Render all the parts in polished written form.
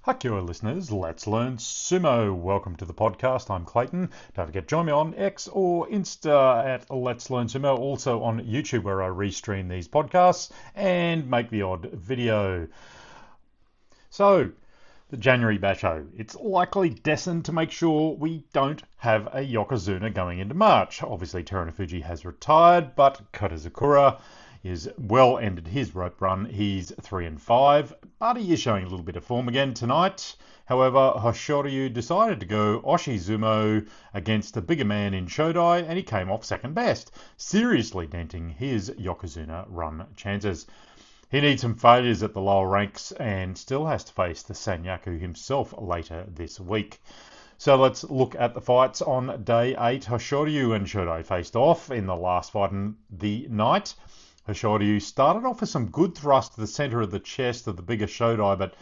Hakia listeners, let's learn sumo. Welcome to the podcast. I'm Clayton. Don't forget, join me on X or Insta at Let's Learn Sumo. Also on YouTube, where I restream these podcasts and make the odd video. So, the January Basho. It's likely destined to make sure we don't have a Yokozuna going into March. Obviously, Terunofuji has retired, but Kotazakura is well ended his rope run. He's 3-5, but he is showing a little bit of form again tonight. However, Hoshoryu decided to go Oshizumo against the bigger man in Shodai, and he came off second best, seriously denting his Yokozuna run chances. He needs some failures at the lower ranks and still has to face the Sanyaku himself later this week. So let's look at the fights on day 8. Hoshoryu and Shodai faced off in the last fight in the night. Hoshoryu started off with some good thrust to the centre of the chest of the bigger Shodai, but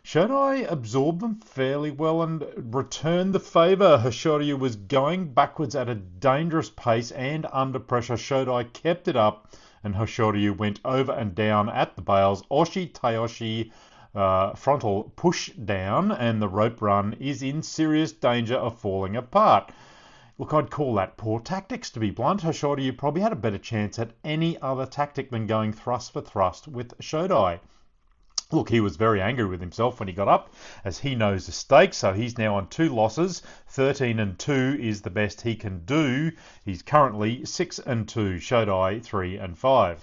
Shodai absorbed them fairly well and returned the favour. Hoshoryu was going backwards at a dangerous pace and under pressure. Shodai kept it up and Hoshoryu went over and down at the bails. Oshi Tayoshi frontal push down, and the rope run is in serious danger of falling apart. Look, I'd call that poor tactics, to be blunt. Hoshoryu probably had a better chance at any other tactic than going thrust for thrust with Shodai. Look, he was very angry with himself when he got up, as he knows the stakes, so he's now on 2 losses. 13-2 is the best he can do. He's currently 6-2, Shodai 3-5.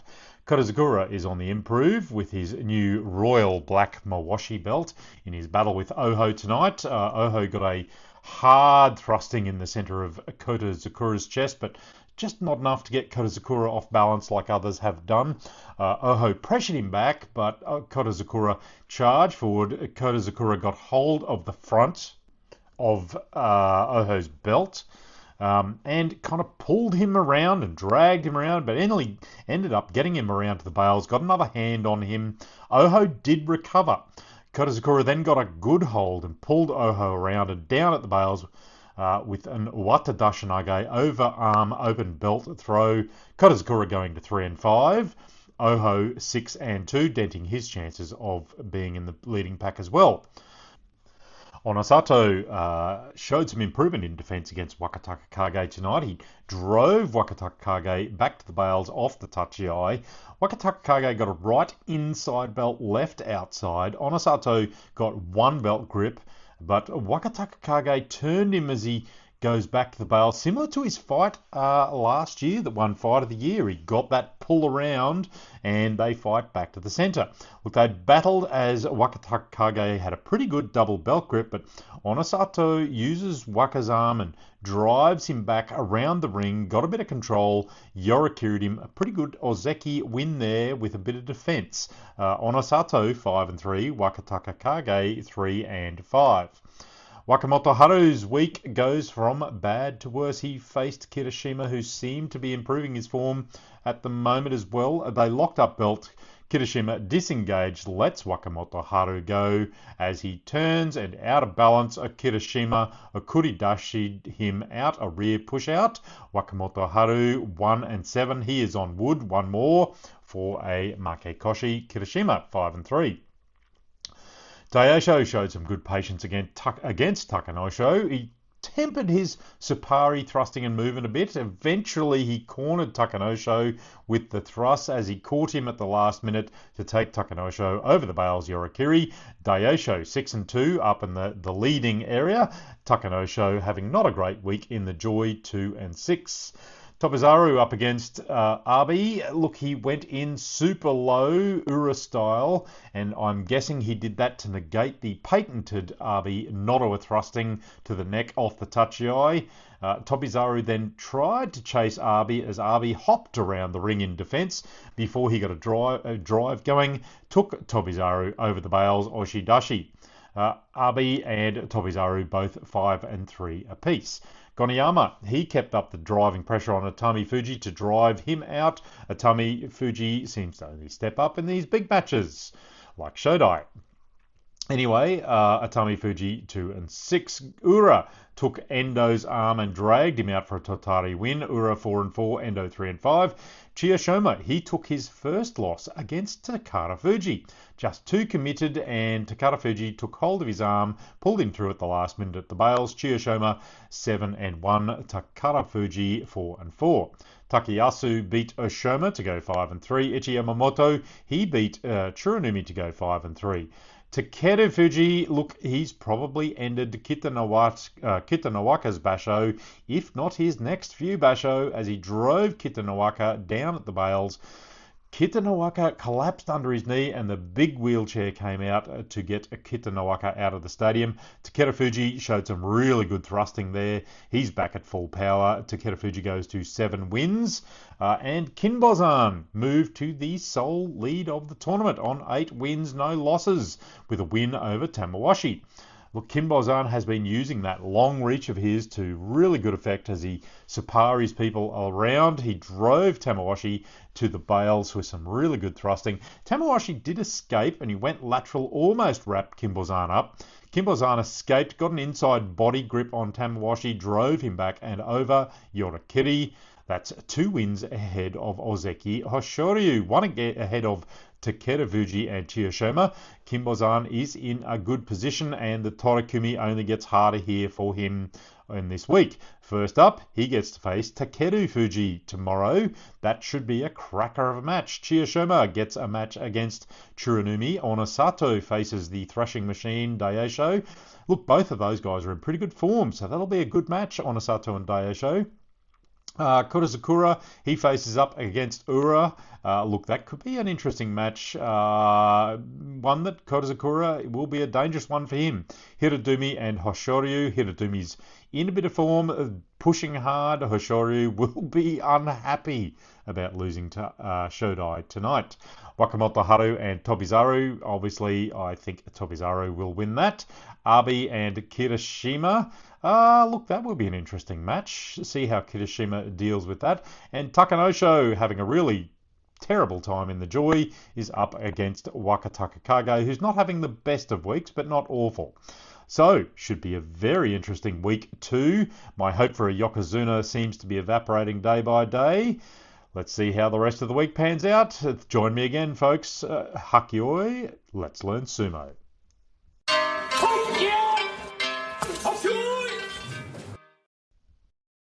Kotazakura is on the improve with his new royal black Mawashi belt in his battle with Oho tonight. Oho got a hard thrusting in the centre of Kotazakura's chest, but just not enough to get Kotazakura off balance like others have done. Oho pressured him back, but Kotazakura charged forward. Kotazakura got hold of the front of Oho's belt and kind of pulled him around and dragged him around, but ended up getting him around to the bails, got another hand on him. Oho did recover. Kotazakura then got a good hold and pulled Oho around and down at the bails with an Wata Dashinage over-arm open belt throw. Kotazakura going to 3-5. Oho 6-2, denting his chances of being in the leading pack as well. Onosato showed some improvement in defence against Wakataka Kage tonight. He drove Wakataka Kage back to the bails off the tachi-ai. Wakataka Kage got a right inside belt, left outside. Onosato got one belt grip, but Wakataka Kage turned him as he goes back to the bail, similar to his fight last year, the one fight of the year. He got that pull around and they fight back to the centre. Look, they battled as Wakataka Kage had a pretty good double belt grip, but Onosato uses Waka's arm and drives him back around the ring, got a bit of control, Yorikiri'd him. A pretty good Ozeki win there with a bit of defence. Onosato 5-3, Wakataka Kage 3-5. Wakamoto Haru's week goes from bad to worse. He faced Kirishima, who seemed to be improving his form at the moment as well. They locked up belt. Kirishima disengaged, lets Wakamoto Haru go as he turns and out of balance. Kirishima Okuridashi him out a rear push out. Wakamoto Haru 1-7. He is on wood. One more for a Makekoshi. Kirishima 5-3. Daisho showed some good patience against Takanosho. He tempered his Supari thrusting and movement a bit. Eventually, he cornered Takanosho with the thrust as he caught him at the last minute to take Takanosho over the bails Yorikiri. Daisho 6-2 up in the leading area. Takanosho having not a great week in the Joy 2-6. Tobizaru up against Abi. Look, he went in super low, Ura style, and I'm guessing he did that to negate the patented Abi Nodowa thrusting to the neck off the tachi-ai. Tobizaru then tried to chase Abi as Abi hopped around the ring in defence before he got a drive going, took Tobizaru over the bails Oshidashi. Abi and Tobizaru both 5-3 apiece. Goniyama, he kept up the driving pressure on Atami Fuji to drive him out. Atami Fuji seems to only step up in these big matches, like Shodai. Anyway, Atami Fuji 2 and 6. Ura took Endo's arm and dragged him out for a Totari win. Ura 4 and 4, Endo 3 and 5. Chiyoshima, he took his first loss against Takara Fuji. Just too committed, and Takara Fuji took hold of his arm, pulled him through at the last minute at the bails. Chiyoshima 7 and 1, Takara Fuji 4 and 4. Takayasu beat Oshima to go 5 and 3. Ichi Yamamoto, he beat Tsurunomi to go 5 and 3. Takeru Fuji, look, he's probably ended Kitanowaka's basho, if not his next few basho, as he drove Kitanowaka down at the bails. Kitanowaka collapsed under his knee and the big wheelchair came out to get Kitanowaka out of the stadium. Takeru Fuji showed some really good thrusting there. He's back at full power. Takeru Fuji goes to 7 wins. And Kinbozan moved to the sole lead of the tournament on 8 wins, no losses, with a win over Tamawashi. Look, Kinbozan has been using that long reach of his to really good effect as he Saparis people around. He drove Tamawashi to the bails with some really good thrusting. Tamawashi did escape and he went lateral, almost wrapped Kinbozan up. Kinbozan escaped, got an inside body grip on Tamawashi, drove him back and over Yorakiri. That's 2 wins ahead of Ozeki Hoshoryu, 1 ahead of Takeru Fuji and Chiyoshima. Kinbozan is in a good position and the Torakumi only gets harder here for him in this week. First up, he gets to face Takeru Fuji tomorrow. That should be a cracker of a match. Chiyoshima gets a match against Tsurunomi. Onosato faces the thrashing machine Daisho. Look, both of those guys are in pretty good form, so that'll be a good match, Onosato and Daisho. Kodazakura, he faces up against Ura. Look, that could be an interesting match. One that Kodazakura will be a dangerous one for him. Hirodumi and Hoshoryu. Hirodumi's in a bit of form, pushing hard. Hoshoryu will be unhappy about losing to Shodai tonight. Wakamoto Haru and Tobizaru. Obviously, I think Tobizaru will win that. Abe and Kirishima. Look, that will be an interesting match. See how Kirishima deals with that. And Takanosho, having a really terrible time in the Joy, is up against Wakataka Kage, who's not having the best of weeks, but not awful. So, should be a very interesting week too. My hope for a Yokozuna seems to be evaporating day by day. Let's see how the rest of the week pans out. Join me again, folks. Hakioi, let's learn sumo.